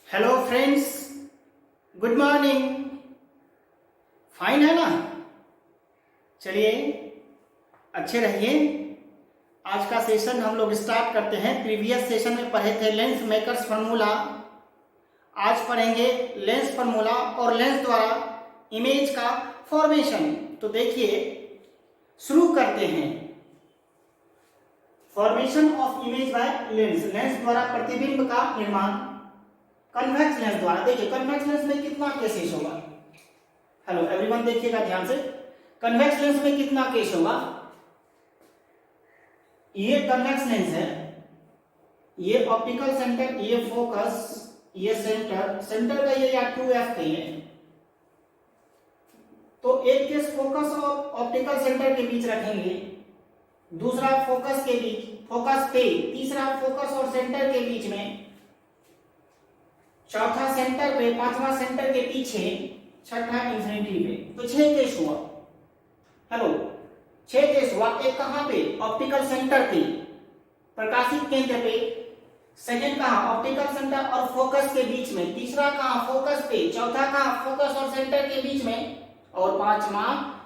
Hello friends, good morning. Fine है ना? चलिए, अच्छे रहिए। आज का सेशन हम लोग स्टार्ट करते हैं। प्रीवियस सेशन में पढ़े थे लेंस मेकर्स फार्मूला। आज पढ़ेंगे लेंस फार्मूला और लेंस द्वारा इमेज का फॉर्मेशन। तो देखिए, शुरू करते हैं। Formation of image by lens, lens द्वारा प्रतिबिंब का निर्माण कन्वेक्स लेंस द्वारा। देखिए, कन्वेक्स लेंस में कितना केसेस होगा। हेलो एवरीवन, देखिएगा ध्यान से। कन्वेक्स लेंस में कितना केस होगा। ये कन्वेक्स लेंस है, ये ऑप्टिकल सेंटर, ये फोकस, ये सेंटर, सेंटर का ये या 2F कहिए। तो एक केस फोकस और ऑप्टिकल सेंटर के बीच रखेंगे, दूसरा फोकस के बीच, फोकस पे, तीसरा फोकस और सेंटर के बीच में, चौथा सेंटर पे, पांचवा सेंटर के पीछे, छठा इंफिनिटी पे। तो 6 केस हुआ। हेलो, 6 केस हुआ। एक कहां पे? ऑप्टिकल सेंटर पे, प्रकाशित केंद्र पे। सेकंड कहां? ऑप्टिकल सेंटर और फोकस के बीच में। तीसरा कहां? फोकस पे। चौथा कहां? फोकस और सेंटर के बीच में। और पांचवा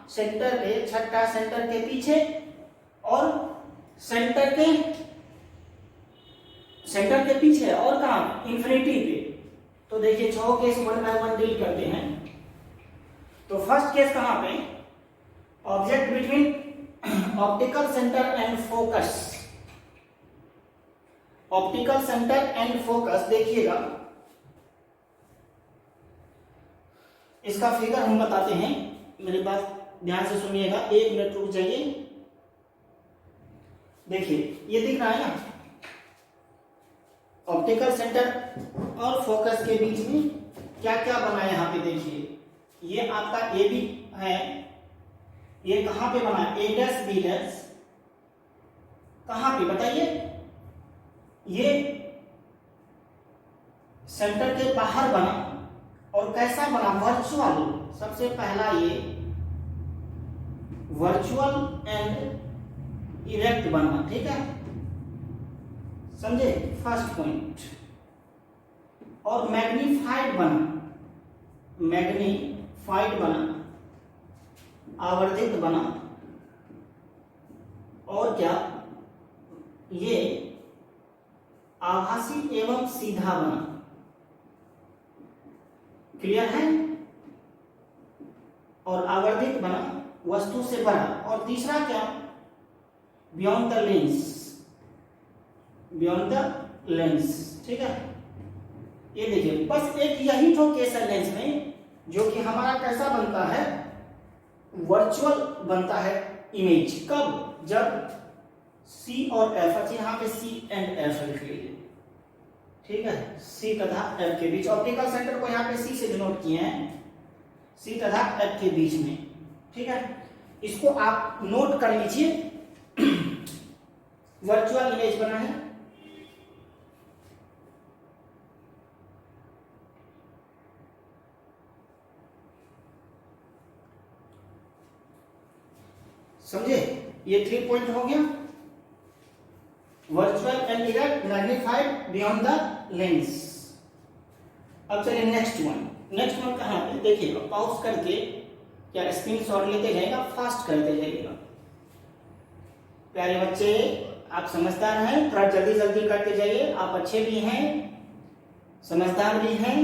सेंटर पे, छठा सेंटर के पीछे और सेंटर के पीछे और कहां? इंफिनिटी पे। तो देखिए, 6 केस 1 बाय 1 डील करते हैं। तो फर्स्ट केस कहां पे? Object between optical centre and focus. Optical centre and focus, देखिएगा इसका फिगर हम बताते हैं। मेरी बात ध्यान से सुनिएगा, 1 मिनट रुक जाइए। देखिए, ये दिख रहा है ना, ऑप्टिकल सेंटर और फोकस के बीच में क्या क्या बना है यहाँ पे। देखिए, ये आपका ए बी है। ये कहां पे बना है? ए डैश बी डैश। कहां पे बताइए? ये सेंटर के बाहर बना। और कैसा बना? वर्चुअल। सबसे पहला ये वर्चुअल एंड इरेक्ट बना, ठीक है, समझे? First point. और मैग्नीफाइड बना, मैग्नीफाइड बना, आवर्धित बना। और क्या? ये आभासी एवं सीधा बना। क्लियर है? और आवर्धित बना, वस्तु से बड़ा। और तीसरा क्या? Beyond the lens, beyond the lens, ठीक है। ये देखिए, बस एक यही तो केस है लेंस में, जो कि हमारा कैसा बनता है? वर्चुअल बनता है इमेज। कब? जब C और F, अच्छा यहाँ पे C एंड F लिख लीजिए, ठीक है, C तथा F के बीच। ऑप्टिकल सेंटर को यहाँ पे C से डिनोट किए हैं, C तथा F के बीच में, ठीक है। इसको आप नोट कर लीजिए। वर्चुअल इमेज बना है। समझे? ये 3 पॉइंट हो गया, virtual and erect, magnified, beyond the lens. अब चलिए नेक्स्ट वन। नेक्स्ट वन कहां पे? देखिएगा, पॉज करके या स्क्रीनशॉट लेते जाइएगा, फास्ट करते जाइएगा। प्यारे बच्चे, आप समझदार हैं, थोड़ा जल्दी जल्दी करते जाइए। आप अच्छे भी हैं, समझदार भी हैं,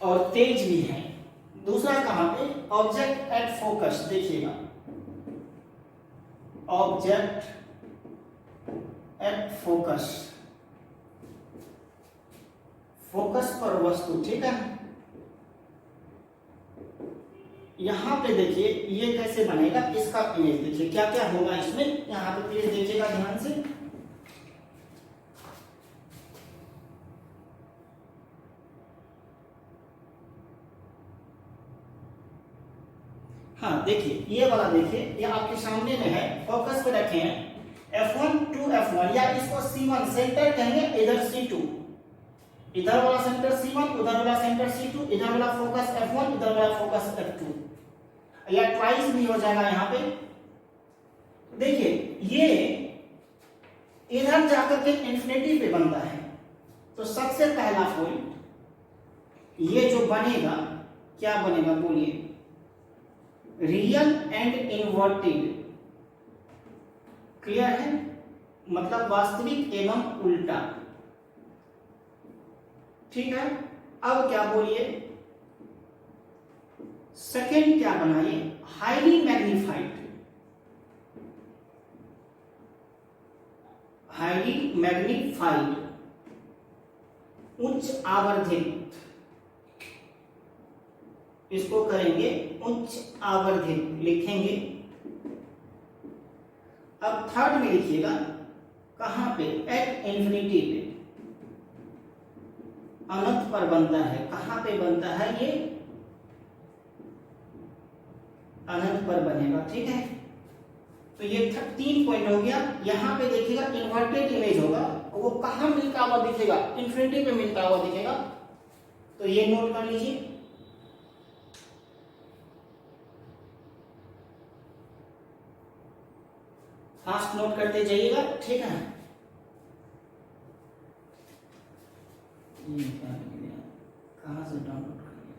और तेज भी हैं। दूसरा कहां पे? Object at focus. देखिएगा, ऑब्जेक्ट एट फोकस, फोकस पर वस्तु, ठीक है। यहां पे देखिए, ये कैसे बनेगा इसका इमेज। देखिए क्या क्या होगा इसमें, यहां पे प्लीज देखिएगा ध्यान से। हाँ देखिए, ये वाला देखिए, ये आपके सामने में है, फोकस पे रखे हैं। F1 to F1, या इसको C1 सेंटर कहेंगे, इधर C2, इधर वाला सेंटर C1, उधर वाला सेंटर C2, इधर वाला फोकस F1, इधर वाला फोकस F2, या ट्वाइस भी हो जाएगा यहाँ पे। देखिए, ये इधर जाकर के इंफिनिटी पे बनता है। तो सबसे पहला पॉइंट ये जो बनेगा, क्या बनेगा बोलिए, रियल एंड इनवर्टेड। क्लियर है, मतलब वास्तविक एवं उल्टा। ठीक है, अब क्या बोलिए, सेकेंड क्या बनाइए, हाईली मैग्नीफाइड। हाईली मैग्नीफाइड, उच्च आवर्धित, इसको करेंगे उच्च आवर्धित, लिखेंगे। अब थर्ड में लिखिएगा, कहां पे, एट इंफिनिटी पे, अनंत पर बनता है। कहां पे बनता है ये, अनंत पर बनेगा। ठीक है, तो ये 3 पॉइंट हो गया। यहां पे देखिएगा इन्वर्टेड इमेज होगा, वो कहां मिलता हुआ दिखेगा, इंफिनिटी पे मिलता हुआ दिखेगा। तो ये नोट कर लीजिए। फास्ट नोट करते जाइएगा। ठीक है, ये क्या कहां से डाउनलोड करेंगे,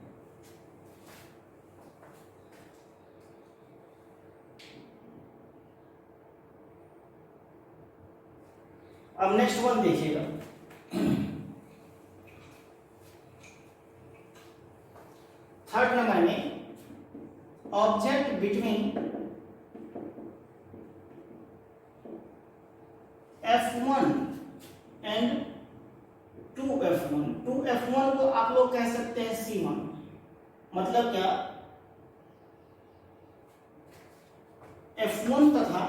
अब नेक्स्ट वन देखिएगा। थर्ड नंबर में, object between F1 and 2F1। 2F1 को आप लोग कह सकते हैं C1। मतलब क्या, F1 तथा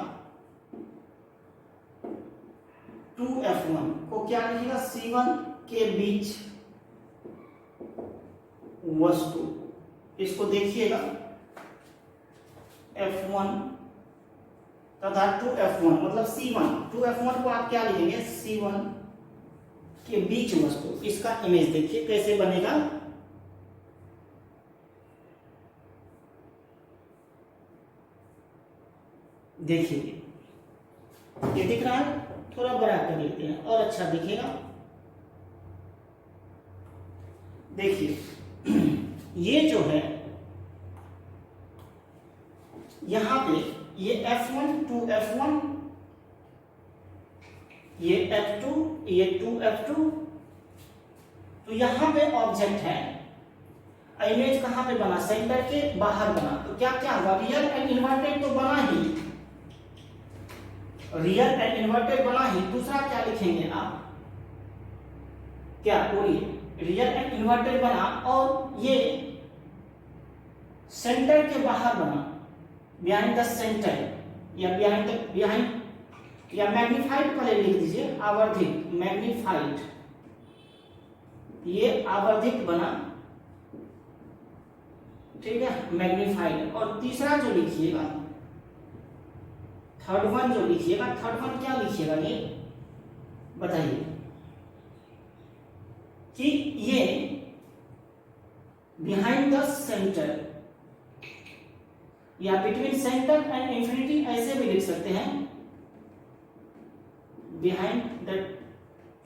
2F1 को क्या लिखिएगा, C1 के बीच वस्तु। इसको देखिएगा, F1 तथा 2F1 मतलब C1। 2F1 को आप क्या लिखेंगे, C1 के बीच वस्तु। इसका इमेज देखिए कैसे बनेगा, देखिए ये दिख रहा है, थोड़ा बड़ा कर लेते हैं और अच्छा दिखेगा। देखिए ये जो है, यहां पे ये F1 2F1, ये F2, ये 2F2। तो यहां पे ऑब्जेक्ट है, इमेज कहां पे बना, सेंटर के बाहर बना। तो क्या क्या हुआ, रियल एंड इन्वर्टेड तो बना ही, रियल एंड इन्वर्टेड बना ही। दूसरा क्या लिखेंगे आप, क्या बोलिए, रियल एंड इन्वर्टेड बना और ये सेंटर के बाहर बना, बिहाइंड द सेंटर, या बिहाइंड या मैग्नीफाइड पहले लिख दीजिए, आवर्धित, मैग्नीफाइड, ये आवर्धित बना। ठीक है, मैग्नीफाइड। और तीसरा जो लिखिएगा, थर्ड वन जो लिखिएगा, थर्ड वन क्या लिखिएगा, ये बताइए कि ये बिहाइंड द सेंटर या बिटवीन सेंटर एंड इंफिनिटी, ऐसे भी लिख सकते हैं, बिहाइंड द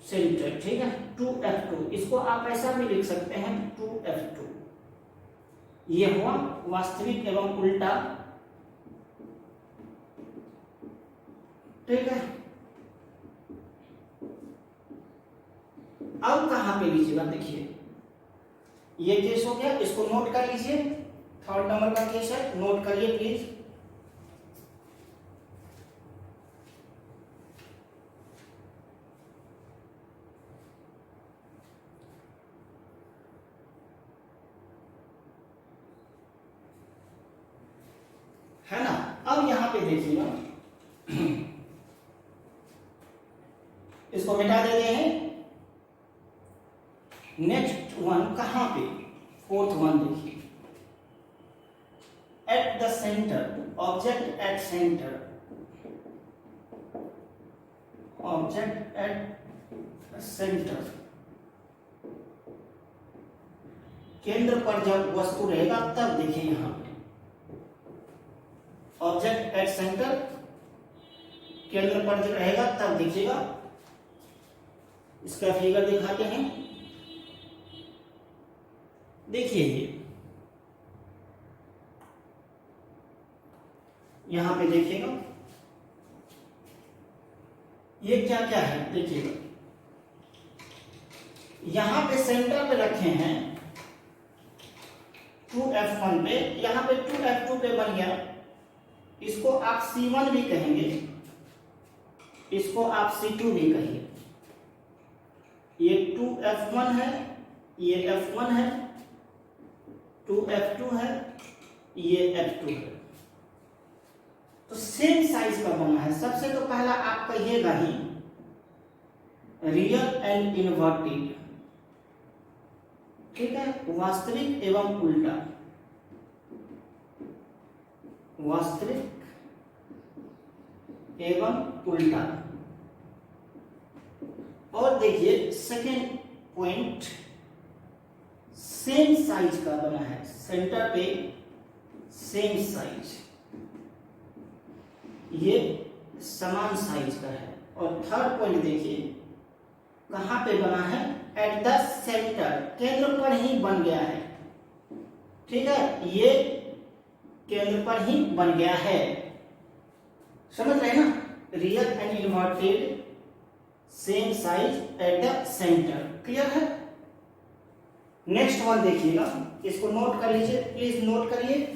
सेंटर। ठीक है, 2F2, इसको आप ऐसा भी लिख सकते हैं, 2F2। ये हुआ वास्तविक एवं उल्टा। ठीक है, अब कहां पे लीजिएगा, देखिए ये केस हो गया, इसको नोट कर लीजिए। थर्ड नंबर का केस है, नोट करिए प्लीज। है ना, अब यहां पे देखिएगा, इसको मिटा देते हैं। नेक्स्ट वन कहां पे, फोर्थ वन देखिए, at the centre, object at centre, object at centre, केंद्र पर जब वस्तु रहेगा तब देखिए यहां पे, ऑब्जेक्ट एट सेंटर केंद्र पर जब रहेगा तब देखिएगा। इसका फिगर दिखाते हैं। देखिए ये यहां पे देखिएगा ये क्या क्या है। देखिएगा यहां पे सेंटर पे रखे हैं 2F1 पे, यहां पे 2F2 पे बन गया। इसको आप C1 भी कहेंगे, इसको आप C2 भी कहिए। ये 2F1 है, ये F1 है, 2F2 है, ये F2 है। तो सेम साइज का बना है। सबसे तो पहला आप कहिएगा ही रियल एंड इनवर्टेड, ठीक है, वास्तविक एवं उल्टा, वास्तविक एवं उल्टा। और देखिए सेकेंड पॉइंट, सेम साइज का बना है, सेंटर पे सेम साइज, ये समान साइज का है। और थर्ड पॉइंट देखिए कहां पे बना है, एट द सेंटर, केंद्र पर ही बन गया है, ठीक है, ये केंद्र पर ही बन गया है। समझ रहे हैं ना, real and inverted, same size at the centre. Clear है। नेक्स्ट वन देखिएगा, इसको नोट कर लीजिए, प्लीज नोट करिए।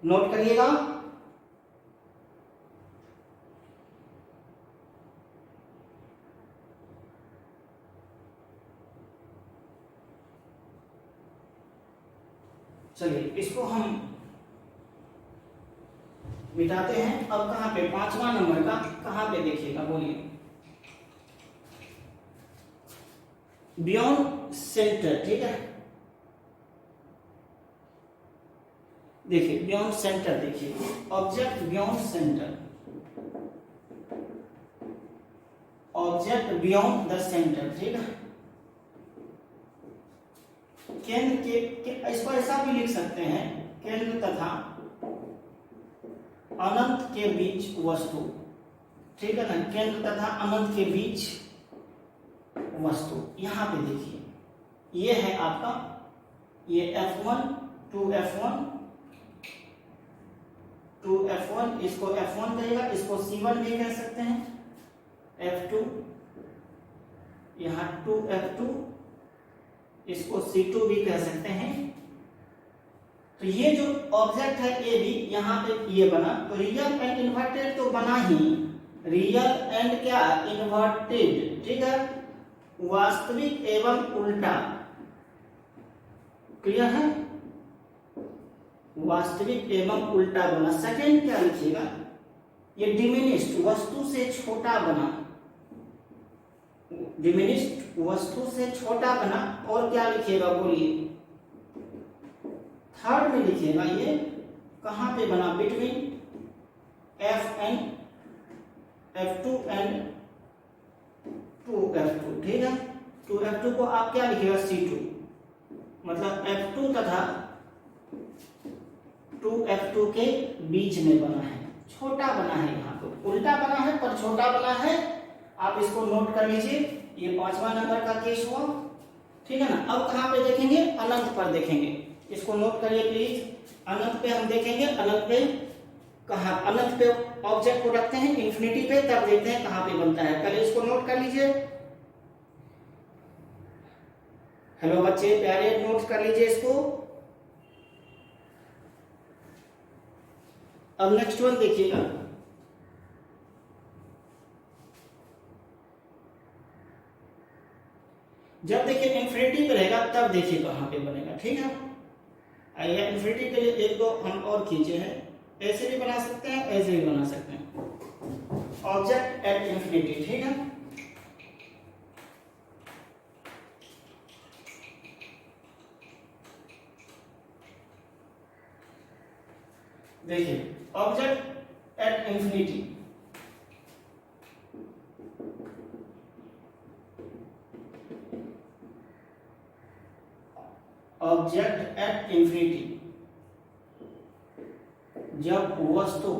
नोट करिएगा। चलिए इसको हम मिटाते हैं। अब कहां पे, 5वां नंबर का कहां पे देखिएगा, बोलिए। बियॉन्ड सेंटर, ठीक है। देखिए बियॉन्ड सेंटर, देखिए object beyond centre, object beyond the centre, ठीक है। केंद्र के इसको ऐसा भी लिख सकते हैं, केंद्र तथा अनंत के बीच वस्तु, ठीक है ना, केंद्र तथा अनंत के बीच वस्तु। यहां पे देखिए ये है आपका, ये F1, 2F1, 2F1, इसको F1 कहेगा, इसको C1 भी कह सकते हैं, F2, यहां 2F2, इसको C2 भी कह सकते हैं। तो ये जो ऑब्जेक्ट है ये भी यहां पे ये बना, तो रियल एंड इन्वर्टेड तो बना ही, रियल एंड क्या, इन्वर्टेड, ठीक है, वास्तविक एवं उल्टा। क्लियर है, वास्तविक एवं उल्टा बना। सेकेंड क्या लिखिएगा, ये डिमिनिश्ड, वस्तु से छोटा बना, डिमिनिश्ड वस्तु से छोटा बना। और क्या लिखिएगा, बोलिए। थर्ड में लिखिएगा ये कहां पे बना, बिटवीन F2 एंड 2F2, ठीक है। 2F2 को आप क्या लिखिएगा, C2, मतलब F2 तथा 2F2 के बीच में बना है, छोटा बना है, यहाँ पे उल्टा बना है पर छोटा बना है। आप इसको नोट कर लीजिए, ये 5वां नंबर का केस हुआ, ठीक है ना। अब कहां पे देखेंगे, अनंत पर देखेंगे, इसको नोट करिए प्लीज। अनंत पे हम देखेंगे, अनंत पे कहां, अनंत पे ऑब्जेक्ट को रखते हैं, इंफिनिटी पे, तब देखते हैं कहां पे बनता है। पहले इसको नोट कर लीजिए। हेलो बच्चे प्यारे, नोट कर लीजिए इसको। अब नेक्स्ट वन देखिएगा, जब देखिए इंफिनिटी पे रहेगा तब देखिए कहां पे बनेगा, ठीक है। आइए इंफिनिटी के लिए एक दो हम और खींचे हैं, ऐसे भी बना सकते हैं, ऐसे भी बना सकते हैं, ऑब्जेक्ट एट इंफिनिटी, ठीक है। देखिए object at infinity, object at infinity, जब वस्तु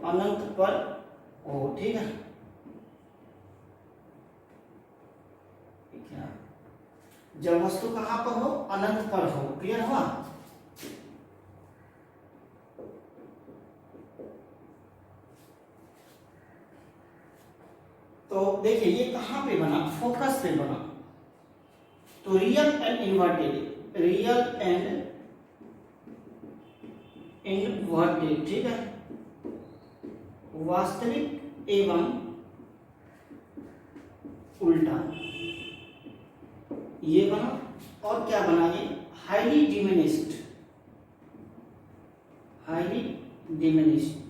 अनंत पर हो, ठीक है, क्या, जब वस्तु कहां पर हो, अनंत पर हो, क्लियर हुआ। तो देखिए ये कहां पे बना, फोकस पे बना। तो real and inverted, real and inverted, ठीक है, वास्तविक एवं उल्टा, ये बना। और क्या बना ये, हाईली डिमिनिश्ड, हाईली डिमिनिश्ड,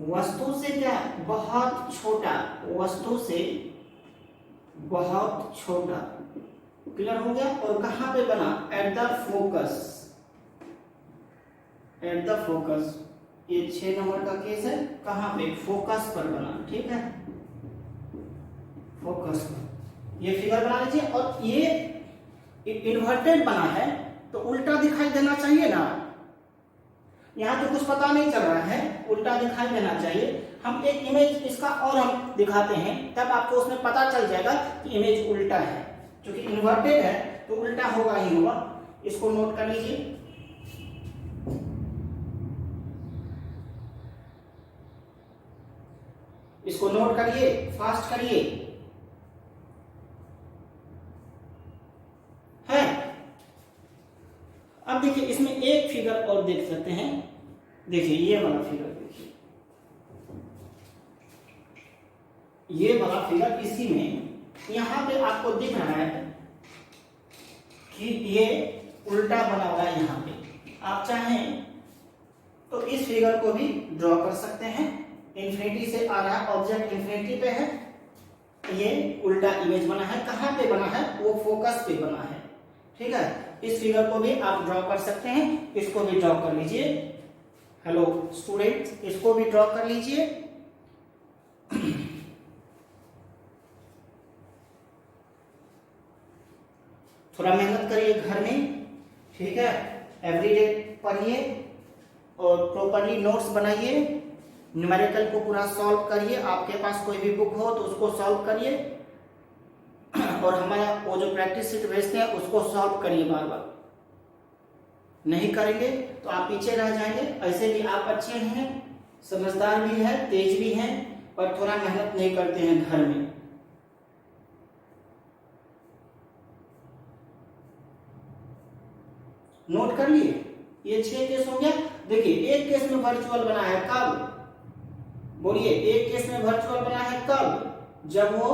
वस्तु से क्या, बहुत छोटा, वस्तु से बहुत छोटा, क्लियर हो गया। और कहां पे बना, at the focus, at the focus, ये 6 नंबर का केस है, कहां पे, फोकस पर बना, ठीक है, फोकस पर। ये फिगर बना लीजिए। और ये इन्वर्टेड बना है तो उल्टा दिखाई देना चाहिए ना, यहाँ तो कुछ पता नहीं चल रहा है, उल्टा दिखाई देना चाहिए। हम एक इमेज इसका और हम दिखाते हैं, तब आपको उसमें पता चल जाएगा कि इमेज उल्टा है, क्योंकि इन्वर्टेड है तो उल्टा होगा ही होगा। इसको नोट कर लीजिए। इसको नोट करिए, फास्ट करिए, है। अब देखिए इसमें एक फिगर और देख सकते हैं, देखिए ये वाला फिगर, देखिए ये वाला फिगर, इसी में यहां पे आपको दिख रहा है कि ये उल्टा बना हुआ है। यहां पे आप चाहें तो इस फिगर को भी ड्रॉ कर सकते हैं। इन्फिनिटी से आ रहा है, ऑब्जेक्ट इन्फिनिटी पे है, ये उल्टा इमेज बना है। कहां पे बना है, वो फोकस पे बना है, ठीक है। इस फिगर को भी आप ड्रॉ कर सकते हैं, इसको भी ड्रॉ कर लीजिए। हेलो स्टूडेंट्स, इसको भी ड्रॉ कर लीजिए। थोड़ा मेहनत करिए घर में, ठीक है, एवरीडे पढ़िए और प्रॉपर्ली नोट्स बनाइए, न्यूमेरिकल को पूरा सॉल्व करिए। आपके पास कोई भी बुक हो तो उसको सॉल्व करिए, और हमारा वो जो प्रैक्टिस शीट भेजते हैं उसको सॉल्व करिए बार बार। नहीं करेंगे तो आप पीछे रह जाएंगे। ऐसे भी आप अच्छे हैं, समझदार भी हैं, तेज भी हैं, पर थोड़ा मेहनत नहीं करते हैं घर में। नोट कर लिए, ये 6 केस हो गया। देखिए एक केस में वर्चुअल बना है कब, बोलिए, एक केस में वर्चुअल बना है कब, जब वो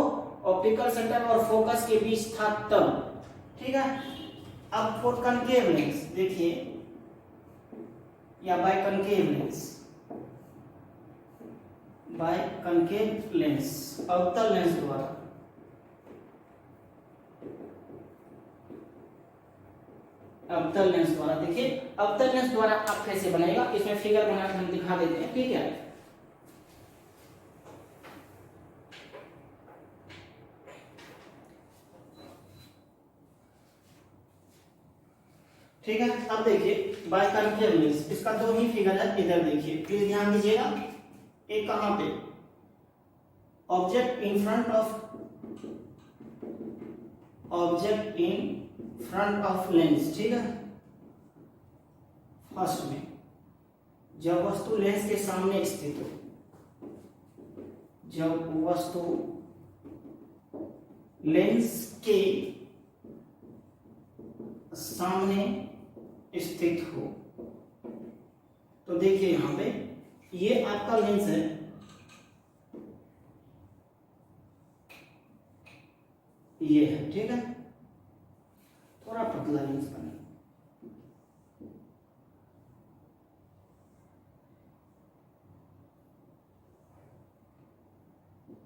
ऑप्टिकल सेंटर और फोकस के बीच था तब, ठीक है। अब फॉर कनकेव लेंस देखिए, या by concave lens, by concave lens, अवतल लेंस द्वारा, अवतल लेंस द्वारा। देखिए अवतल लेंस द्वारा आप कैसे बनाएगा, इसमें फिगर बनाकर हम दिखा देते हैं, ठीक है। ठीक है, अब देखिए बाय कनकेव लेंस, इसका 2 ही फिगर है, इधर देखिए, प्लीज ध्यान दीजिएगा। एक कहां पे, object in front of, object in front of lens, ठीक है। फर्स्ट में जब वस्तु लेंस के सामने स्थित हो, जब वस्तु लेंस के सामने स्थित हो, तो देखिए यहां पे ये आपका लेंस है, ये है, ठीक है, थोड़ा पतला लेंस बना,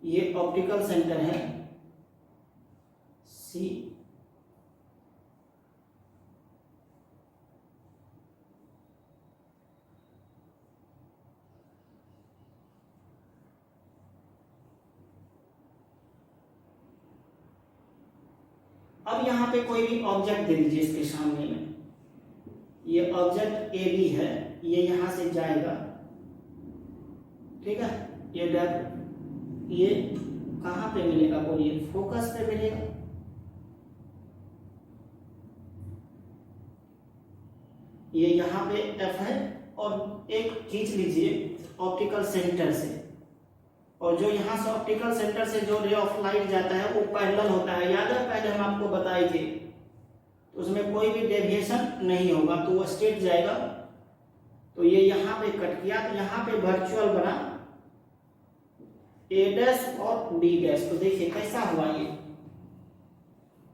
ये ऑप्टिकल सेंटर है सी, अब यहाँ पे कोई भी ऑब्जेक्ट दे दीजिए इसके सामने में, ये ऑब्जेक्ट ए बी है, ये यहाँ से जाएगा, ठीक है, ये कहाँ पे मिलेगा बोलिए, फोकस पे मिलेगा। ये यहाँ पे एफ है, और एक खींच लीजिए ऑप्टिकल सेंटर से, और जो यहाँ से ऑप्टिकल सेंटर से जो रे ऑफ लाइट जाता है वो पैरेलल होता है, याद है पहले हम आपको बताए थे, तो उसमें कोई भी डेविएशन नहीं होगा, तो वो स्ट्रेट जाएगा। तो ये यहाँ पे कट किया, तो यहाँ पे वर्चुअल बना ए डैश और बी डैश। तो देखिए कैसा हुआ, ये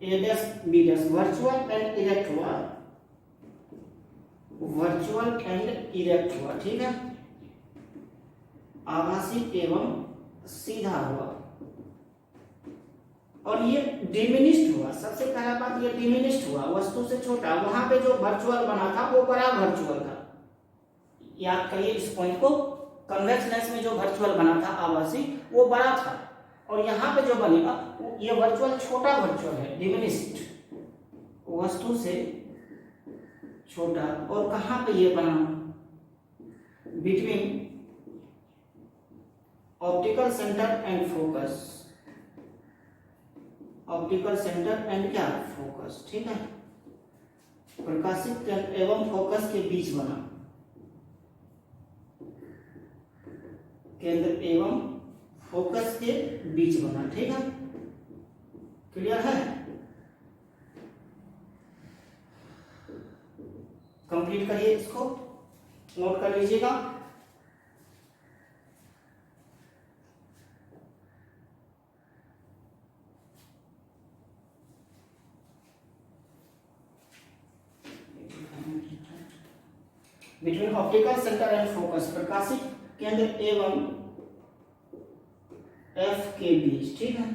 A dash B dash virtual and erect हुआ, वर्चुअल एंड इरेक्ट हुआ, ठीक है, आभासी एवं सीधा हुआ, और ये डिमिनिश्ड हुआ। सबसे पहला बात, ये डिमिनिश्ड हुआ, वस्तु से छोटा। वहां पे जो वर्चुअल बना था वो बड़ा वर्चुअल था, याद करिए इस पॉइंट को। कन्वेक्स लेंस में जो वर्चुअल बना था आभासी, वो बड़ा था, और यहाँ पे जो बनेगा ये वर्चुअल छोटा वर्चुअल है, डिमिनिश्ड, वस्तु से छोटा। और कहाँ पे ये बना, between optical centre and focus, optical centre and क्या, फोकस, ठीक है, प्रकाशित केंद्र एवं फोकस के बीच बना, केंद्र एवं फोकस के बीच बना, ठीक है, क्लियर है। कंप्लीट करिए इसको, नोट कर लीजिएगा। Between optical centre and focus, प्रकाशित केंद्र एवं एफ के बीच, ठीक है,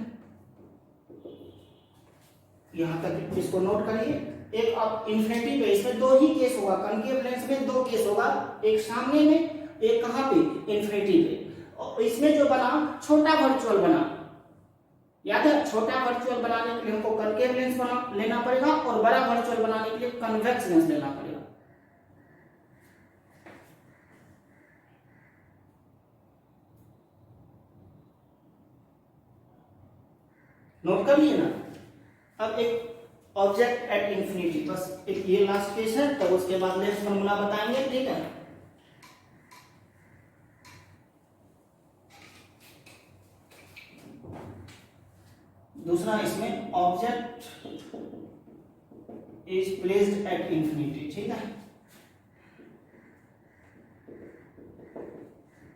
यहां तक इसको नोट करिए। एक अब इन्फिनिटी पे, इसमें दो ही केस होगा, कनकेव लेंस में दो केस होगा, एक सामने में, एक कहां पे, इन्फिनिटी पे। और इसमें जो बना छोटा वर्चुअल बना, याद है, छोटा वर्चुअल बनाने के लिए हमको कनकेव लेंस लेना पड़ेगा, और बड़ा वर्चुअल बनाने के लिए कन्वेक्स लेंस लेना पड़ेगा। नोट कर लिए ना। अब एक ऑब्जेक्ट एट इंफिनिटी, बस एक ये लास्ट केस है, तो उसके बाद नेक्स्ट फॉर्मूला बताएंगे, ठीक है। दूसरा इसमें object is placed at infinity, ठीक है,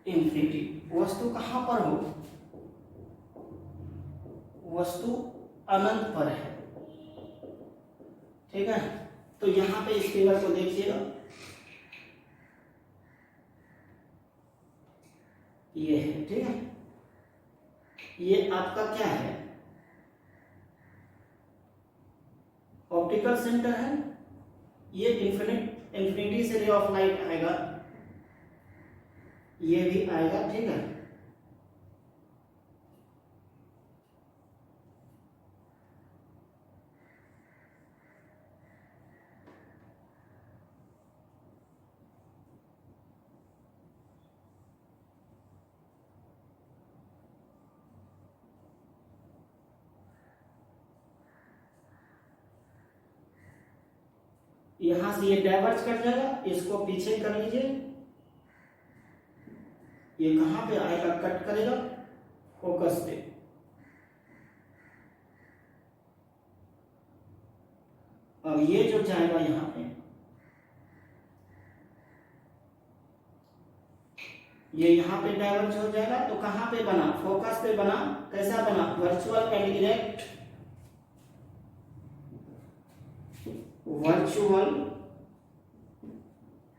इंफिनिटी, वस्तु कहां पर हो, वस्तु अनंत पर है, ठीक है। तो यहां पे इस फिगर को देखिएगा, ये है, ठीक है, ये आपका क्या है, ऑप्टिकल सेंटर है, ये इंफिनिटी से रे ऑफ लाइट आएगा, ये भी आएगा, ठीक है। यहां से ये डाइवर्ज कर जाएगा, इसको पीछे कर लीजिए, ये कहां पे आएगा, कट करेगा फोकस पे, और ये जो जाएगा यहां पे, ये यहां पे डाइवर्ज हो जाएगा, तो कहां पे बना, फोकस पे बना, कैसा बना, virtual and erect, virtual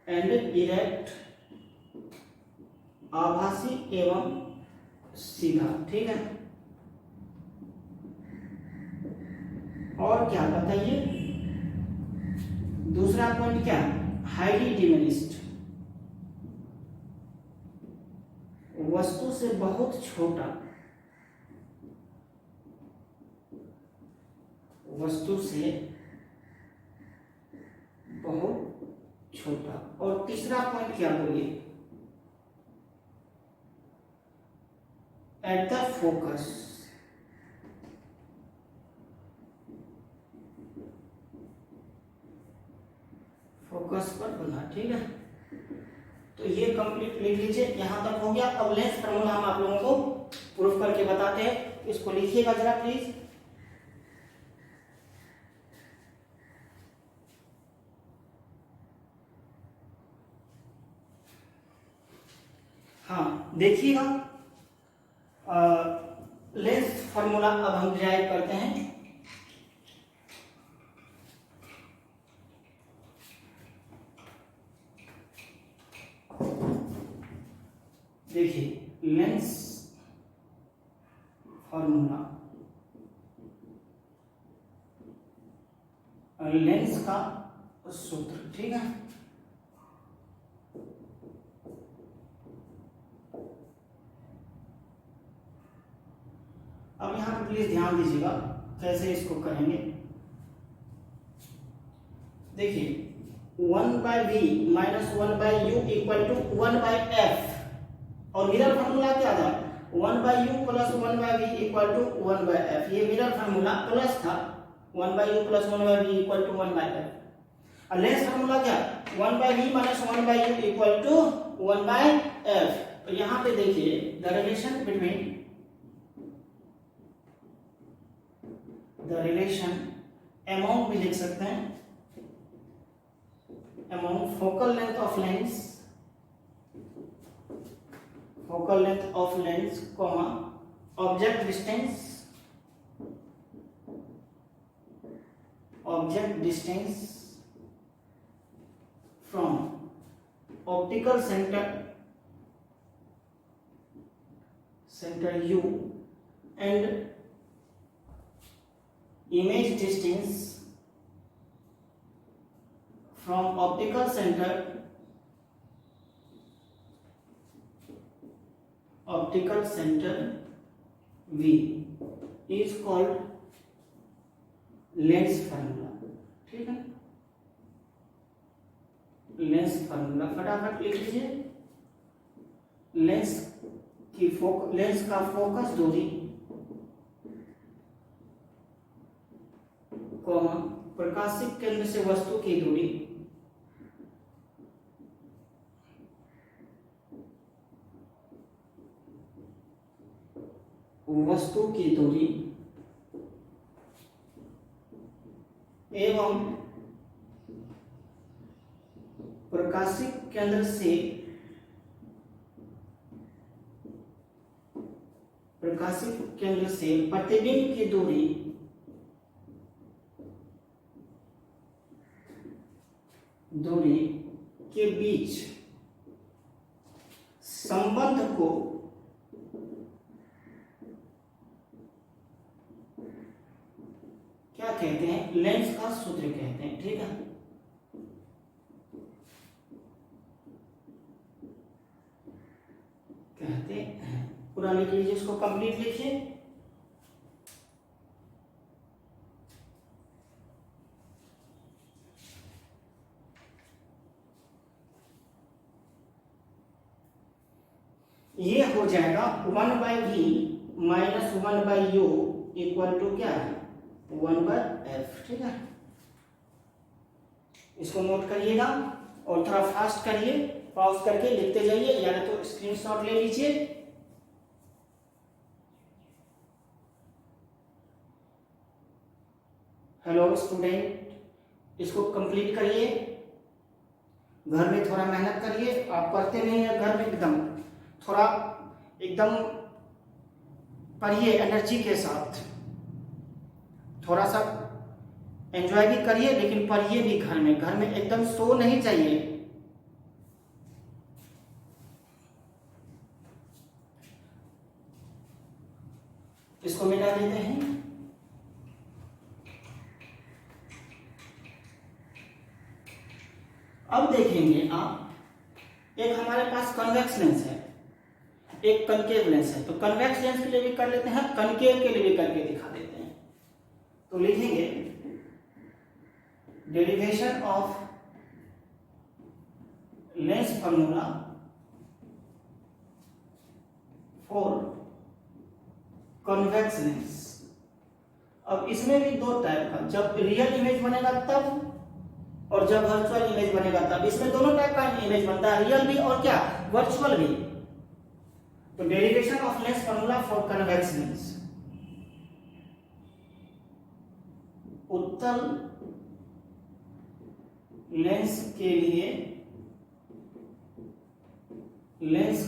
and erect, आभासी एवं सीधा, ठीक है। और क्या बताइए, दूसरा पॉइंट क्या, हाईली डिमिनिश्ड, वस्तु से बहुत छोटा, वस्तु से बहुत छोटा। और तीसरा पॉइंट क्या बोलिए, एट द फोकस, फोकस पर बना। ठीक है, तो ये कंप्लीट लिख लीजिए, यहां तक हो गया। अब लेंस फार्मूला हम आप लोगों को प्रूफ करके बताते हैं, इसको लिखिएगा जरा प्लीज। हाँ देखिएगा, लेंस फार्मूला अब हम डिराइव करते हैं। देखिए लेंस फार्मूला, लेंस का सूत्र। ठीक है, अब यहां पर प्लीज ध्यान दीजिएगा कैसे इसको करेंगे। देखिए 1/v minus 1/u equal to 1/f, और मिरर फार्मूला क्या था, 1/u plus 1/v equal to 1/f। ये मिरर फार्मूला प्लस था, 1/u plus 1/v equal to 1/f। और लेंस फार्मूला क्या, 1/v minus 1/u equal to 1/f। तो यहाँ पे देखिए the relation between, the relation among भी लिख सकते हैं, among focal length of lens, focal length of lens, comma object distance, object distance from optical center, center U, and image distance from optical center, optical center V is called lens formula. ठीक है, lens formula फटाफट लिख लीजिए। Lens की lens का focus दूरी, comma प्रकाशिक केंद्र से वस्तु की दूरी, वस्तु की दूरी एवं प्रकाशिक केंद्र से प्रतिबिंब की दूरी के बीच संबंध को क्या कहते हैं, लेंस का सूत्र कहते हैं। ठीक है, कहते हैं, पूरा लिख लीजिए, इसको कंप्लीट लिखिए। ये हो जाएगा 1/v minus 1/u equal to क्या है, 1/f। ठीक है, इसको नोट करिएगा और थोड़ा फास्ट करिए, पॉज करके लिखते जाइए, या तो स्क्रीनशॉट ले लीजिए। हेलो स्टूडेंट, इसको कंप्लीट करिए, घर में थोड़ा मेहनत करिए। आप पढ़ते नहीं है घर में, थोड़ा एकदम पढ़िए एनर्जी के साथ, थोड़ा सा एंजॉय भी करिए, लेकिन पढ़िए भी घर में एकदम सो नहीं चाहिए। इसको मिटा देते हैं। अब देखेंगे आप, एक हमारे पास कन्वेक्स लेंस है, एक कनकेव लेंस है। तो कन्वेक्स लेंस के लिए भी कर लेते हैं, कनकेव के लिए भी करके दिखा देते हैं। तो लिखेंगे derivation of lens formula for convex lens. अब इसमें भी दो टाइप का, जब रियल इमेज बनेगा तब और जब वर्चुअल इमेज बनेगा तब। इसमें दोनों टाइप का इमेज बनता है, रियल भी और क्या, वर्चुअल भी। तो derivation of lens formula for convex lens, उत्तल लेंस के लिए लेंस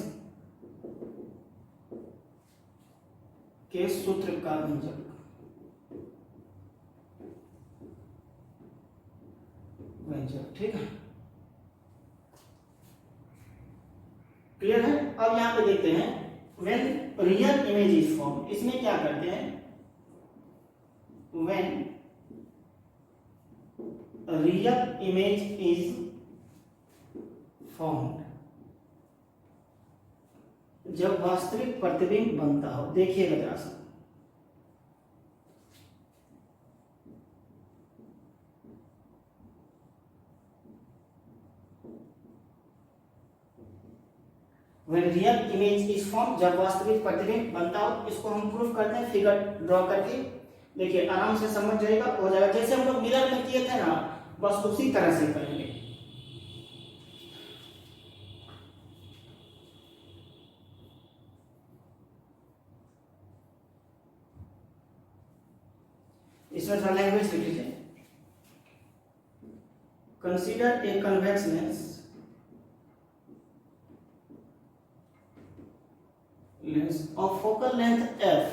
के सूत्र का व्यंजक। ठीक है, क्लियर है। अब यहां पे देखते हैं when real image is form, इसमें क्या करते हैं, when real image is formed, जब वास्तविक प्रतिबिंब बनता हो। देखिएगा जरा सा, When real image is formed, जब वास्तविक प्रतिबिंब बनता हो। इसको हम प्रूफ करते हैं फिगर ड्रॉ करके। देखिए आराम से समझ जाएगा, हो जाएगा। जैसे हम लोग मिरर में किए थे ना, बस उसी तरह से करेंगे। इसमें थोड़ा लैंग्वेज लिख लीजिए। Consider a convex lens of focal length f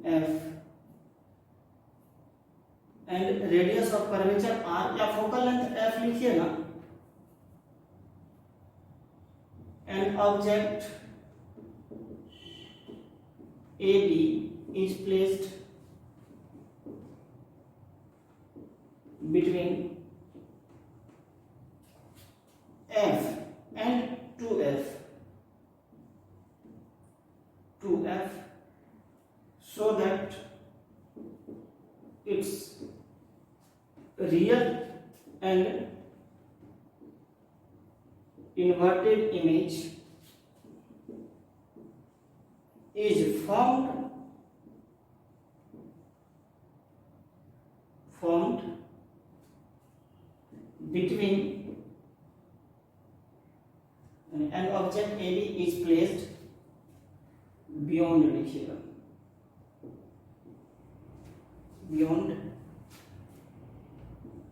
and radius of curvature r, या focal length f लिखिए ना, an object AB is placed between f and 2f so that its real and inverted image is formed between an object AB is placed beyond, लिखिएगा, beyond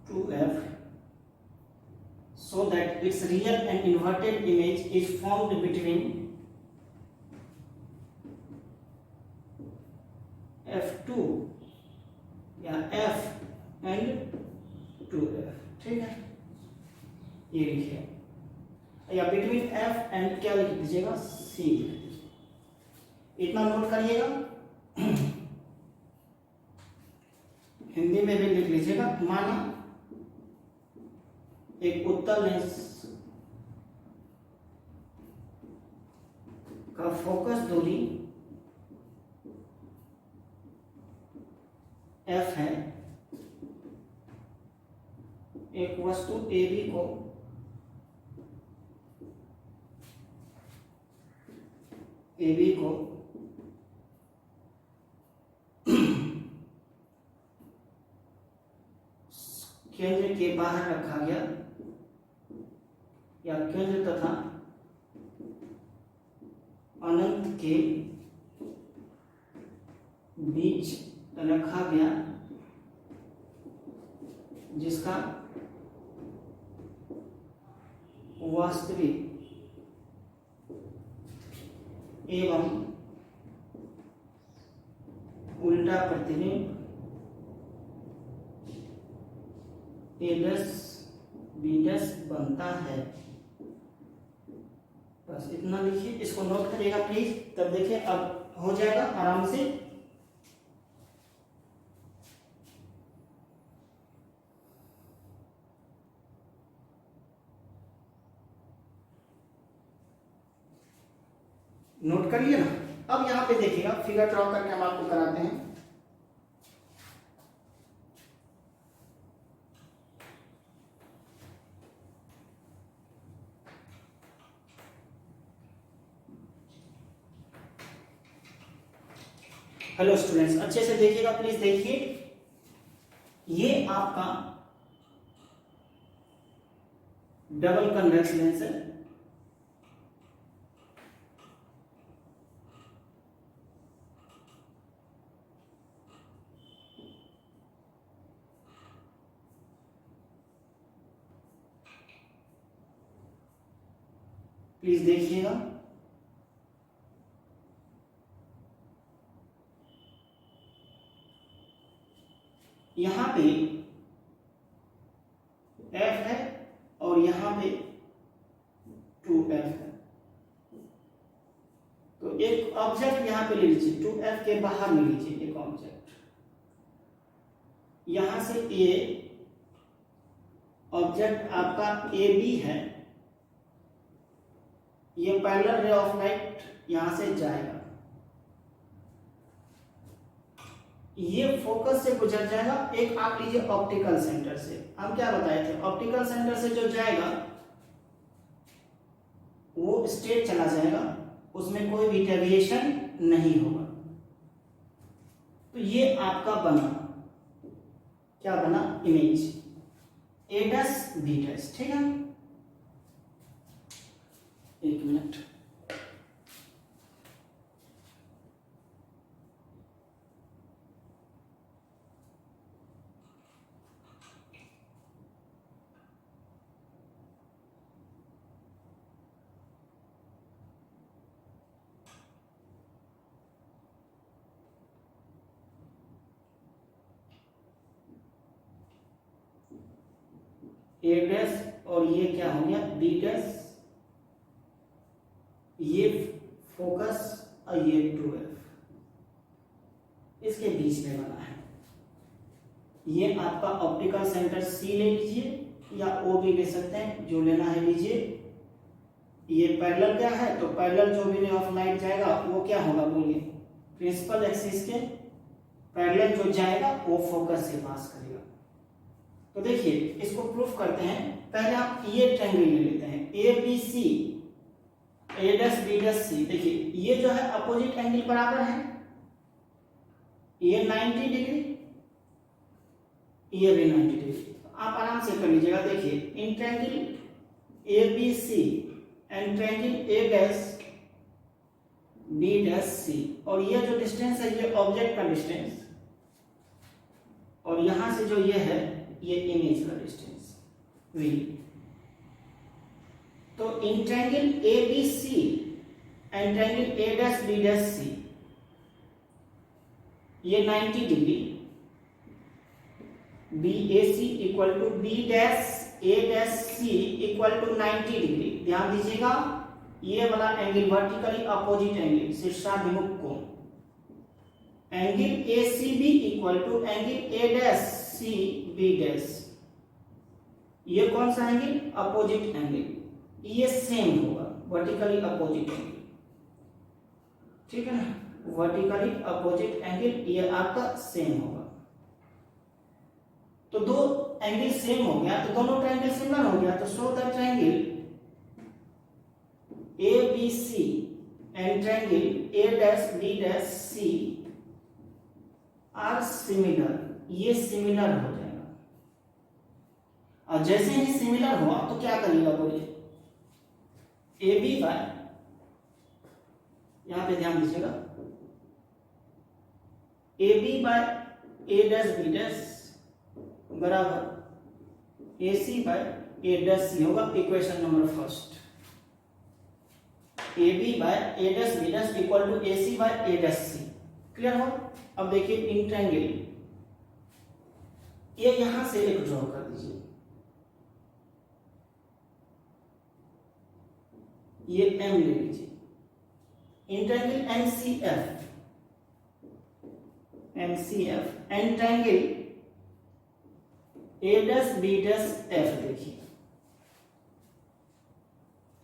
2f so that its real and inverted image is formed between f2 या f and 2f। ठीक है, ये लिखिए, या between f and क्या लिख दीजिएगा, c। इतना नोट करिएगा, हिंदी में भी लिख लीजिएगा। माना एक उत्तल लेंस का फोकस दूरी f है, एक वस्तु AB को केंद्र के बाहर रखा गया या केंद्र तथा अनंत के बीच रखा गया, जिसका वास्तविक एवं उल्टा प्रतिबिंब A', B' बनता है। बस इतना लिखिए, इसको नोट करिएगा प्लीज, तब देखिए अब हो जाएगा आराम से। नोट करिए ना। अब यहाँ पे देखिएगा, फिगर ड्रॉ करके हम आपको कराते हैं। हेलो स्टूडेंट्स, अच्छे से देखिएगा प्लीज। देखिए ये आपका डबल कन्वेक्स लेंस है। प्लीज देखिएगा। यहां पे F है और यहां पे 2F है। तो एक ऑब्जेक्ट यहां पे ले लीजिए, 2F के बाहर ले लीजिए एक ऑब्जेक्ट। यहां से ये ऑब्जेक्ट आपका AB है। ये पैरेलल रे ऑफ लाइट यहां से जाएगा, ये फोकस से गुजर जाएगा। एक आप लीजिए ऑप्टिकल सेंटर से, हम क्या बताए थे, ऑप्टिकल सेंटर से जो जाएगा वो स्ट्रेट चला जाएगा, उसमें कोई भी डेविएशन नहीं होगा। तो ये आपका बना, क्या बना, image A dash B dash. ठीक है, एक मिनट। A डैश और ये क्या हो गया B डैश, ये फोकस और ये 2F इसके बीच में बना है। ये आपका ऑप्टिकल सेंटर C ले लीजिए या O भी ले सकते हैं, जो लेना है लीजिए। ये पैरेलल क्या है, तो पैरेलल जो भी रे ऑफ लाइट जाएगा वो क्या होगा बोलिए, प्रिंसिपल एक्सिस के पैरेलल जो जाएगा वो फोकस से पास करेगा। तो देखिए इसको प्रूफ करते हैं। पहले आप ये ट्रायंगल ले लेते हैं ABC, A dash B dash C। देखिए ये जो है अपोजिट एंगल बराबर है, ये 90 डिग्री, ये भी 90 डिग्री। आप आराम से कर लीजिएगा। देखिए इन triangle ABC and triangle A dash B dash C, और ये जो डिस्टेंस है ये ऑब्जेक्ट का डिस्टेंस, और यहां से जो ये है ये इमेज का डिस्टेंस V। तो in triangle ABC and triangle A dash B dash C ये 90 degree, BAC equal to B dash A dash C equal to 90 degree. ध्यान दीजिएगा ये वाला एंगल वर्टिकली अपोजिट एंगल, शीर्षाभिमुख कोण। Angle ACB equal to angle A dash C B dash, ये कौन सा एंगल, अपोजिट एंगल, ये सेम होगा, वर्टिकली अपोजिट एंगल। ठीक है ना, वर्टिकली अपोजिट एंगल ये आपका सेम होगा। तो दो एंगल सेम हो गया, तो दोनों ट्रायंगल सिमिलर हो गया। तो show the triangle ABC and triangle A dash B dash C are similar, ये सिमिलर हो जाएगा। और जैसे ही सिमिलर हुआ तो क्या करिएगा बोलिए, AB बाय, यहां पे ध्यान दीजिएगा, AB by A dash B dash बराबर AC by A dash C होगा। Equation number first, AB by A dash B dash equal to AC by A dash C। Clear हो। अब देखिए इन ट्रायंगल ये यहां से एक ड्रॉ कर दीजिए, ये M ले लीजिए। In triangle MCF and triangle A dash B dash F, देखिए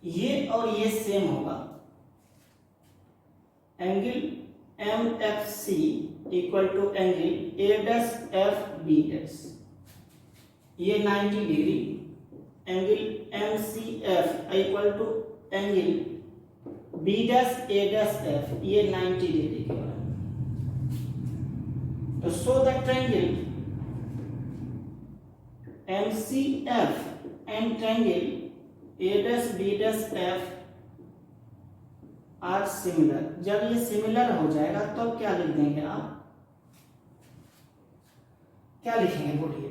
ये और ये सेम होगा। Angle MFC equal to angle A dash F B dash, ये 90 degree. Angle MCF equal to angle B dash A dash F, ये 90 degree के बराबर। तो show the triangle MCF and triangle A', B', F are similar. जब ये similar हो जाएगा तो क्या लिख देंगे आप, क्या लिखेंगे बोलिए?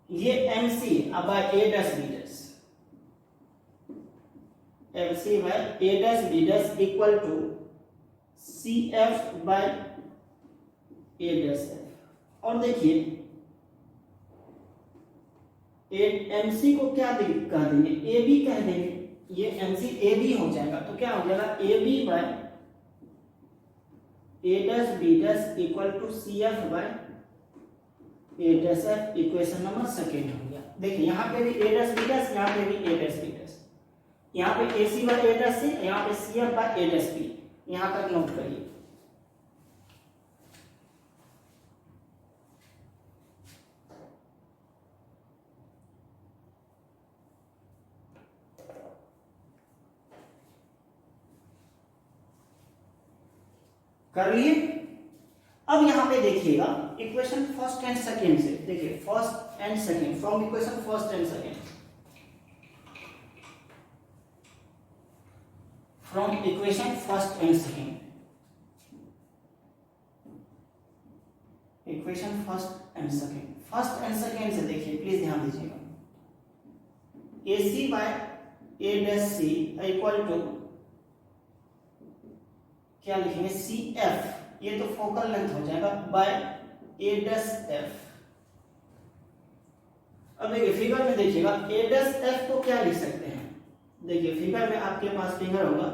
ये MC by A', MC by A', equal to CF by A'। और देखिए MC को क्या कह देंगे, AB कह देंगे। ये MC AB हो जाएगा तो क्या हो जाएगा, AB by A', equal to CF by A'। Equation number second हो गया। देखिए यहाँ पे भी A', यहाँ पे भी A', यहाँ पे AC बाय A', यहाँ पे CF बाय A'। यहाँ तक नोट करिए। कर लिए। अब यहां पे देखिएगा इक्वेशन फर्स्ट एंड सेकेंड से, देखिए first and second, from equation first and second, from equation first and second, equation first and second, first and second से देखिए, प्लीज ध्यान दीजिएगा। AC by A', equal to क्या लिखेंगे, CF, ये तो फोकल लेंथ हो जाएगा, बाय A'। अब देखिए फिगर में देखिएगा A', को क्या लिख सकते हैं, देखिए फिगर में आपके पास फिगर होगा,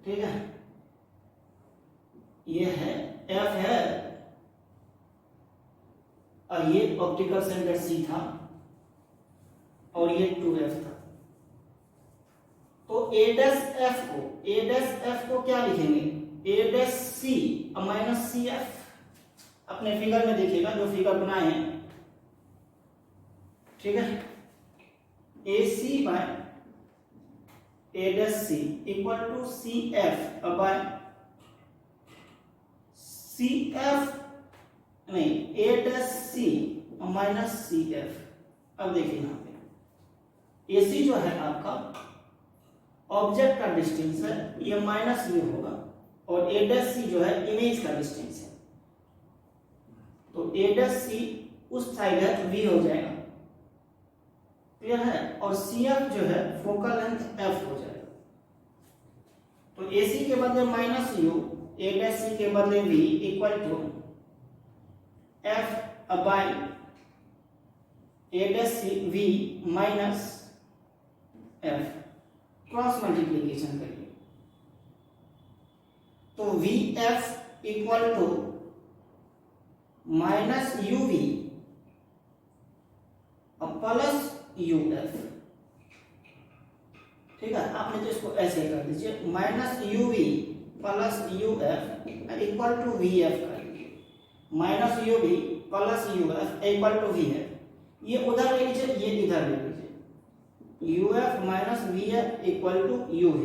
ठीक है, ये है F है और ये ऑप्टिकल सेंटर C था और ये 2F था। तो A', को क्या लिखेंगे, A', माइनस CF। अपने फिगर में देखिएगा जो फिगर बनाए हैं, ठीक है, AC by A', equal to CF by CF नहीं A', माइनस CF। अब देखिए यहाँ पे AC जो है आपका ऑब्जेक्ट का डिस्टेंस है, ये माइनस ये होगा, और A', जो है इमेज का डिस्टेंस है, तो A', उस साइड है तो V हो जाएगा, क्लियर है, और CF जो है फोकल लेंथ F हो जाएगा। तो AC के बदले माइनस U, A', के बदले V, equal to F by A', V minus F। Cross multiplication करिए तो VF equal to minus UV plus UF, ठीक है। आपने तो इसको ऐसे कर दीजिए, minus UV plus UF equal to VF कर लीजिए, minus UV plus UF equal to VF। ये उधर ले लीजिए, ये इधर ले लीजिए, UF minus VF equal to UV,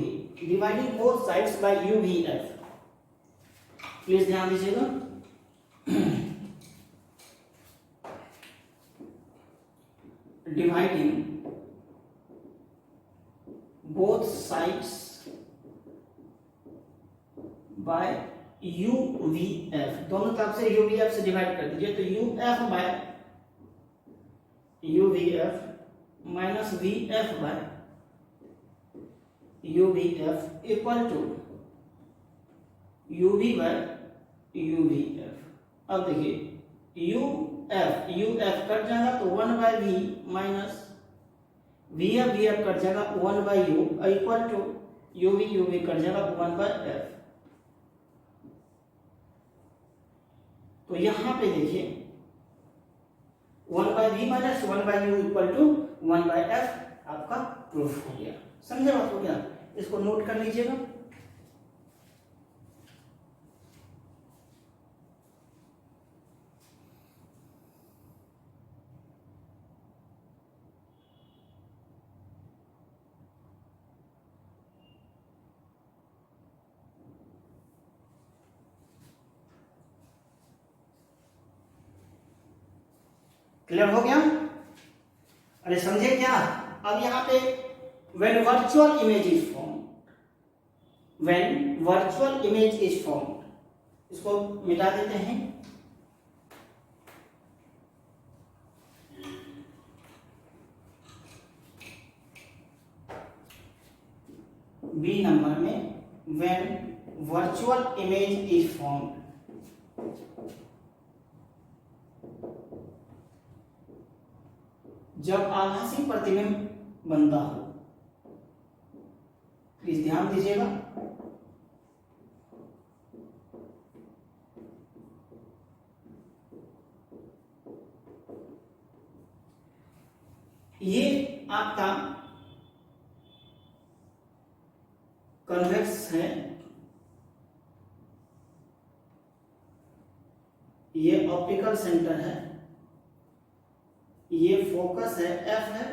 dividing both sides by UVF। Please ध्यान दीजिएगा। Dividing both sides by UVF, दोनों तरफ से UVF से डिवाइड कर दीजिए, तो UF by UVF minus VF by UVF equal to UV by UVF। अब देखिए UF कट जाएगा तो 1 by V minus VF cut जाएगा 1 by U equal to UV cut जाएगा 1 बाय F। तो यहां पे देखिए 1 by V minus 1 by U equal to 1 by F आपका प्रूफ हो गया। समझे बात हो गया, इसको नोट कर लीजिएगा। क्लियर हो गया? अरे समझे क्या? अब यहाँ पे when virtual image is formed, when virtual image is formed, इसको मिटा देते हैं। बी नंबर में when virtual image is formed, जब आभासी प्रतिबिंब बनता हो। प्लीज ध्यान दीजिएगा। ये आपका कन्वेक्स है, ये ऑप्टिकल सेंटर है, ये फोकस है, एफ है,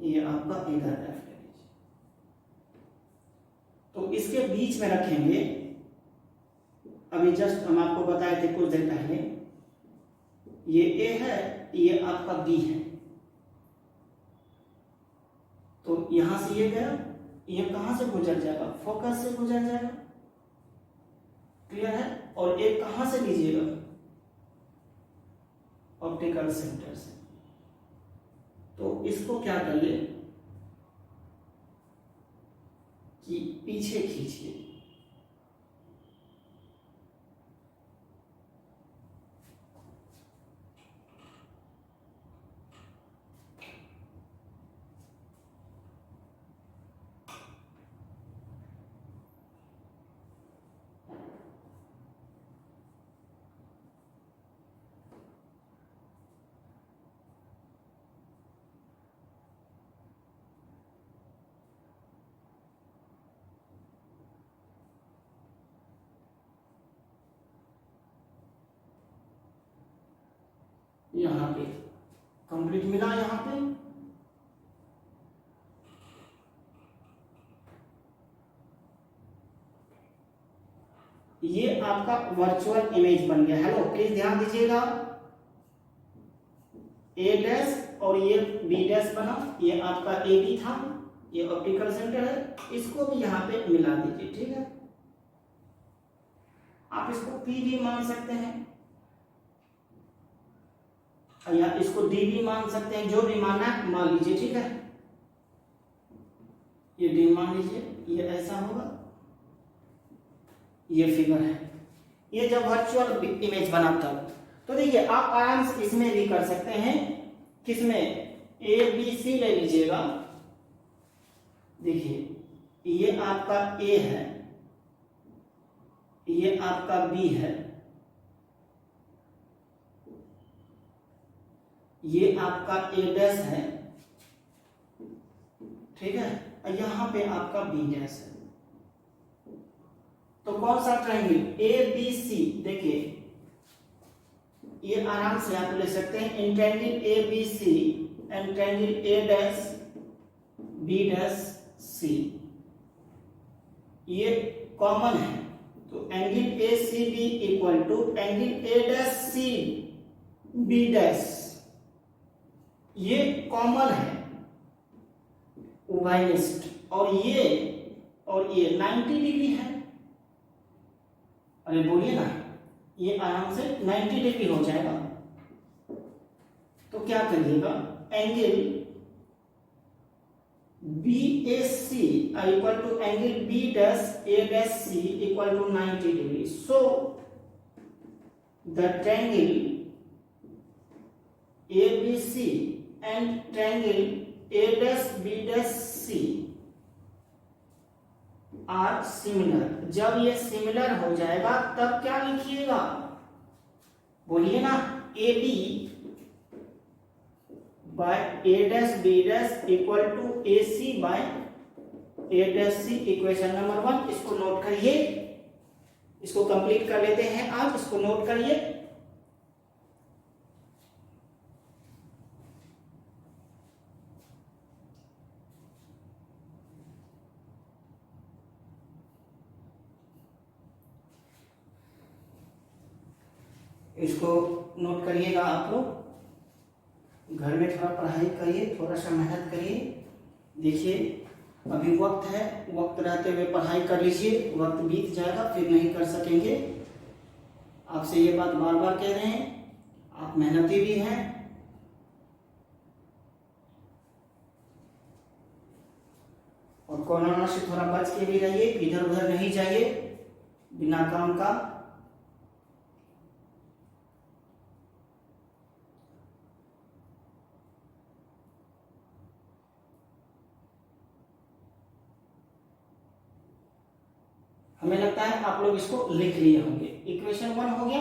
ये आपका इधर एफ है। तो इसके बीच में रखेंगे, अभी जस्ट हम आपको बताए थे कुछ देर पहले, ये ए है, ये आपका बी है। तो यहां से ये गया, ये कहां से गुजर जाएगा? फोकस से गुजर जाएगा। क्लियर है? और एक कहां से लीजिएगा? ऑप्टिकल सेंटर से। तो इसको क्या करिए कि पीछे खींचिए, यहां पे कंप्लीट मिला। यहां पे ये आपका वर्चुअल इमेज बन गया। हेलो, प्लीज ध्यान दीजिएगा। ए डैश और ये बी डैश बना, ये आपका ए बी था, ये ऑप्टिकल सेंटर है, इसको भी यहां पे मिला दीजिए। ठीक है, आप इसको पी भी मान सकते हैं या इसको डी भी मान सकते हैं, जो भी मानना है मान लीजिए। ठीक है, ये डी मान लीजिए, ये ऐसा होगा, ये फिगर है। ये जब वर्चुअल इमेज बना तब। तो देखिए, आप आराम से इसमें भी कर सकते हैं। किसमें? ए बी सी ले लीजिएगा। देखिए, ये आपका ए है, ये आपका बी है, ये आपका ए डैश है, ठीक है, और यहां पे आपका बी डैश है। तो कौन सा ट्रायंगल? ए बी सी। देखिए, ये आराम से आप ले सकते हैं, in triangle A B C and triangle A dash B dash C, ये कॉमन है। तो angle A C B equal to angle A dash C B dash, ये कॉमन है, उभयनिष्ठ। और ये 90 डिग्री है। अरे बोलिए ना, ये आराम से 90 डिग्री हो जाएगा। तो क्या करिएगा? Angle B A C equal to angle B dash A dash C equal to 90 degree. So the triangle A B C and triangle A dash B dash C are similar. जब ये similar हो जाएगा तब क्या लिखिएगा? बोलिए ना, A B by A dash B dash equal to A C by A dash C. Equation number 1, इसको नोट करिए, इसको कंप्लीट कर लेते हैं। आप इसको नोट करिए। इसको नोट करिएगा आप लोग, घर में थोड़ा पढ़ाई करिए, थोड़ा सा मेहनत करिए। देखिए अभी वक्त है, वक्त रहते हुए पढ़ाई कर लीजिए, वक्त बीत जाएगा फिर नहीं कर सकेंगे। आपसे ये बात बार बार कह रहे हैं, आप मेहनती भी हैं। और कोरोना से थोड़ा बच के भी रहिए, इधर उधर नहीं जाइए बिना काम का। हमें लगता है आप लोग इसको लिख लिए होंगे। इक्वेशन 1 हो गया।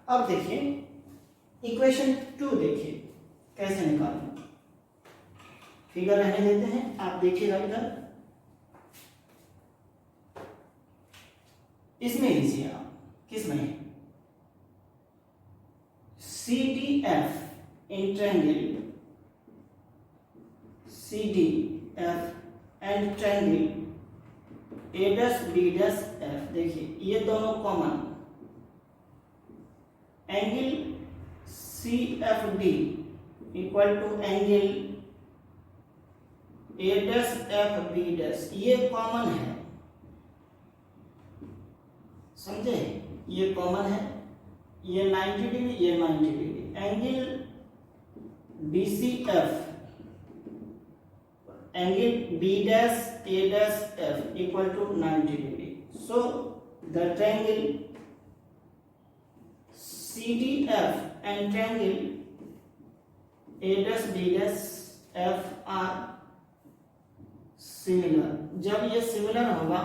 अब देखिए इक्वेशन 2 देखिए कैसे निकालें। फिगर रहने देते हैं, आप देखिएगा इधर, इसमें लीजिए आप, किसमें, CDF in triangle, CDF and triangle A', B', देखिए ये दोनों common, angle CFD equal to angle A'FB', ये कॉमन है, समझे, ये कॉमन है, ये 90 डिग्री, ये 90 degree. Angle BCF angle B', A', equal to 90 degree. So the triangle CDF and triangle A', B', F are similar. जब ये सिमिलर होगा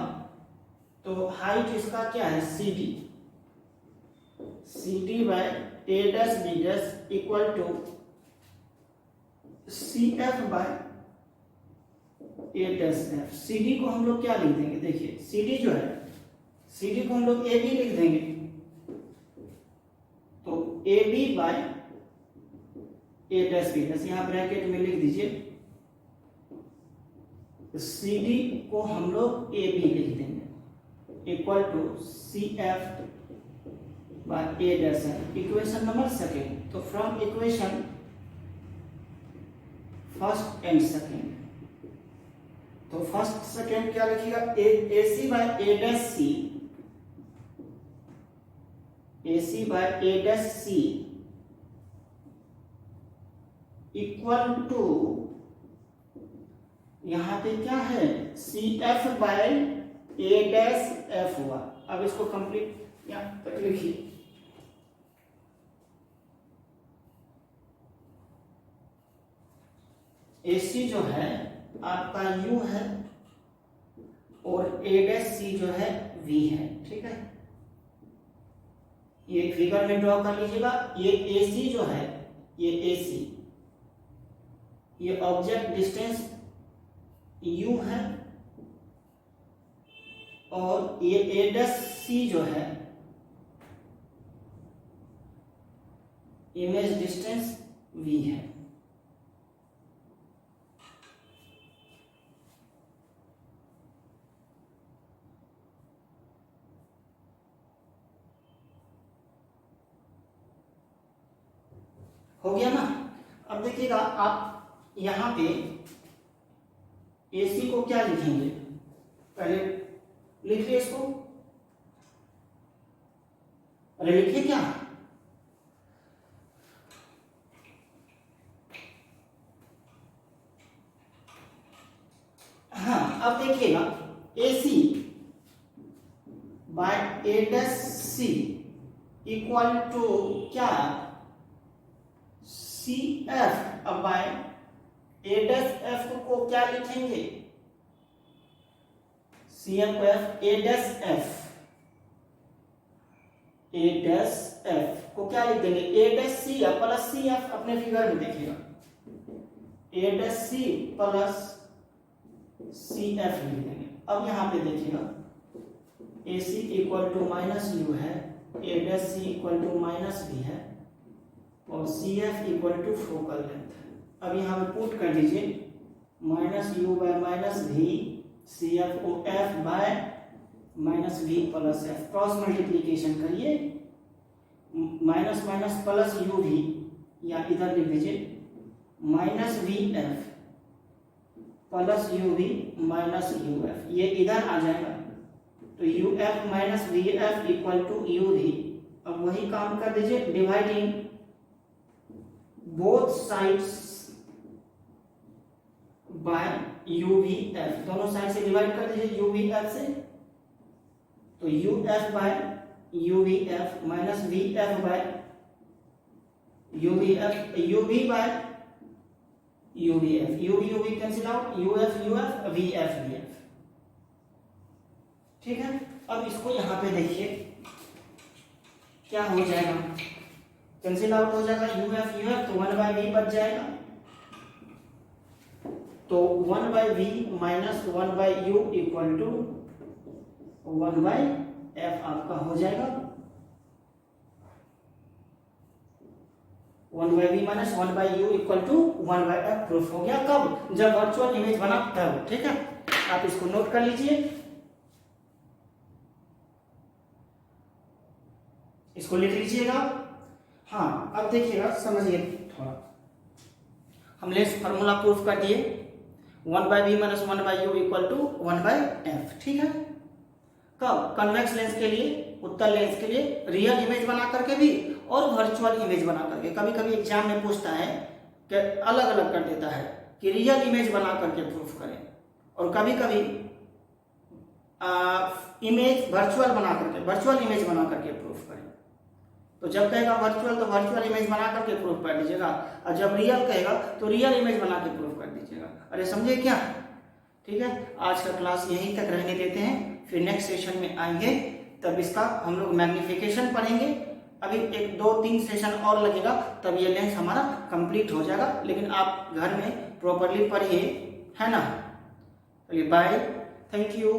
तो हाइट इसका क्या है, CD by A', B' equal to CF by A', CD को हम लोग क्या लिख देंगे, देखिए CD जो है, CD को हम लोग AB लिख देंगे, तो AB बाय A', B', यहाँ ब्रैकेट में लिख दीजिए, CD को हम लोग AB लिख देंगे equal to CF by A'। Equation number second, तो from equation first and second, तो फर्स्ट सेकेंड क्या लिखिएगा, AC by A', AC by A', equal to, यहां पे क्या है, CF बाय A', हुआ। अब इसको कंप्लीट यहां तक लिखिए, AC जो है आपका U है और A', जो है V है, ठीक है। ये फिगर में ड्रॉ कर लीजिएगा, ये AC जो है, ये AC, ये ऑब्जेक्ट डिस्टेंस U है और ये A', जो है इमेज डिस्टेंस V है। हो गया ना। अब देखिएगा आप यहाँ पे AC को क्या लिखेंगे, पहले लिखिए इसको, अरे लिखिए क्या, हाँ अब देखिएगा AC by A', equal to क्या, CF बाय A', को क्या लिखेंगे, CF A', को क्या लिख देंगे, A' प्लस CF, अपने फिगर में देखिएगा, A' प्लस CF लिख देंगे। अब यहाँ पे देखिएगा AC equal to minus U है, A' equal to minus V है और CF equal to focal length है। अब यहाँ पे पुट कर दीजिए, minus U by minus V, CF को F by minus V plus F, cross multiplication करिए, minus minus plus U V, या इधर लिख दीजिए minus V F plus U V minus U F, ये इधर आ जाएगा। तो U F minus V F equal to U V. अब वही काम कर दीजिए, dividing both sides by U V F, दोनों साइड से डिवाइड कर दीजिए यू वी एफ से। तो U F by U V F minus V F by U V F, U V by U V F, U V cancel out, U F V F. ठीक है, अब इसको यहां पे देखिए क्या हो जाएगा, कैंसिल आउट हो जाएगा यू एफ तो 1 बाय वी बच जाएगा। तो 1 by V minus 1 by U equal to 1 by F आपका हो जाएगा। 1 by V minus 1 by U equal to 1 by F proof हो गया। कब? जब वर्चुअल इमेज बना तब। ठीक है, आप इसको नोट कर लीजिए, इसको लिख लीजिएगा। हाँ, अब देखिएगा, समझिए थोड़ा, हम लेंस फार्मूला प्रूफ कर दिए 1 by V minus 1 by U equal to 1 by F. ठीक है, कब? कन्वेक्स लेंस के लिए, उत्तल लेंस के लिए रियल इमेज बना करके भी और वर्चुअल इमेज बना करके। कभी कभी एग्जाम में पूछता है कि अलग अलग कर देता है कि रियल इमेज बना करके प्रूफ करें, और कभी कभी इमेज वर्चुअल बना करके, वर्चुअल इमेज बना करके प्रूफ करें। तो जब कहेगा वर्चुअल तो वर्चुअल इमेज बना करके प्रूफ कर दीजिएगा, और जब रियल कहेगा तो रियल इमेज बना के प्रूफ कर दीजिएगा। अरे समझे क्या? ठीक है, आज का क्लास यहीं तक रहने देते हैं, फिर नेक्स्ट सेशन में आएंगे तब इसका हम लोग मैग्निफिकेशन पढ़ेंगे। अभी 1, 2, 3 सेशन और लगेगा तब ये लेंस हमारा कंप्लीट हो जाएगा, लेकिन आप घर में प्रॉपरली पढ़िए, है ना। चलिए बाय, थैंक यू।